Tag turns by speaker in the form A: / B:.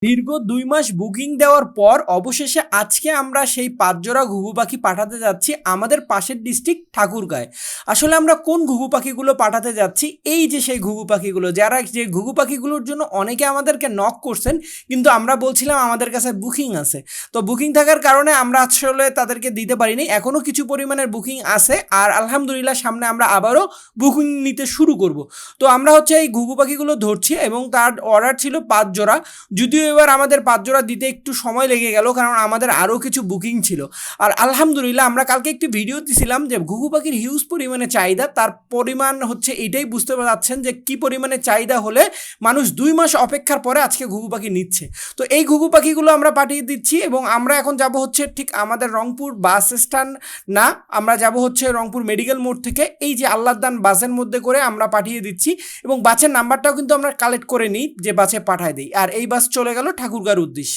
A: দীর্ঘ ২ মাস বুকিং দেওয়ার পর অবশেষে আজকে আমরা সেই ৫ জোড়া ঘুঘু পাখি পাঠাতে যাচ্ছি আমাদের পাশের ডিস্ট্রিক্ট ঠাকুরগাঁয়। আসলে আমরা কোন ঘুঘু পাখিগুলো পাঠাতে যাচ্ছি, এই যে সেই ঘুঘু পাখিগুলো, যে ঘুঘু পাখিগুলোর জন্য অনেকে আমাদেরকে নক করছেন, কিন্তু আমরা বলছিলাম আমাদের কাছে বুকিং আছে। তো বুকিং থাকার কারণে আমরা আসলে তাদেরকে দিতে পারিনি। এখনও কিছু পরিমাণের বুকিং আছে, আর আলহামদুলিল্লাহ সামনে আমরা আবারও বুকিং নিতে শুরু করব। তো আমরা হচ্ছে এই ঘুঘু পাখিগুলো ধরছি এবং তার অর্ডার ছিল ৫ জোড়া। যদিও এবার আমাদের ৫ জোড়া দিতে একটু সময় লেগে গেল, কারণ আমাদের আরও কিছু বুকিং ছিল। আর আলহামদুলিল্লাহ আমরা কালকে একটি ভিডিও দিছিলাম যে ঘুঘু পাখির হিউজ পরিমাণে চাহিদা, তার পরিমাণ হচ্ছে এটাই বুঝতে পারছেন যে কি পরিমাণে চাহিদা হলে মানুষ ২ মাস অপেক্ষার পরে আজকে ঘুঘু পাখি নিচ্ছে। তো এই ঘুঘু পাখিগুলো আমরা পাঠিয়ে দিচ্ছি এবং আমরা এখন যাব হচ্ছে ঠিক আমাদের রংপুর বাস স্ট্যান্ড না, আমরা যাব হচ্ছে রংপুর মেডিকেল মোড় থেকে এই যে আল্লাহদান বাসের মধ্যে করে আমরা পাঠিয়ে দিচ্ছি এবং বাসের নাম্বারটাও কিন্তু আমরা কালেক্ট করে নিই যে বাসে পাঠায় দিই। আর এই বাস চলে গেল ঠাকুরগাঁর উদ্দেশ্যে।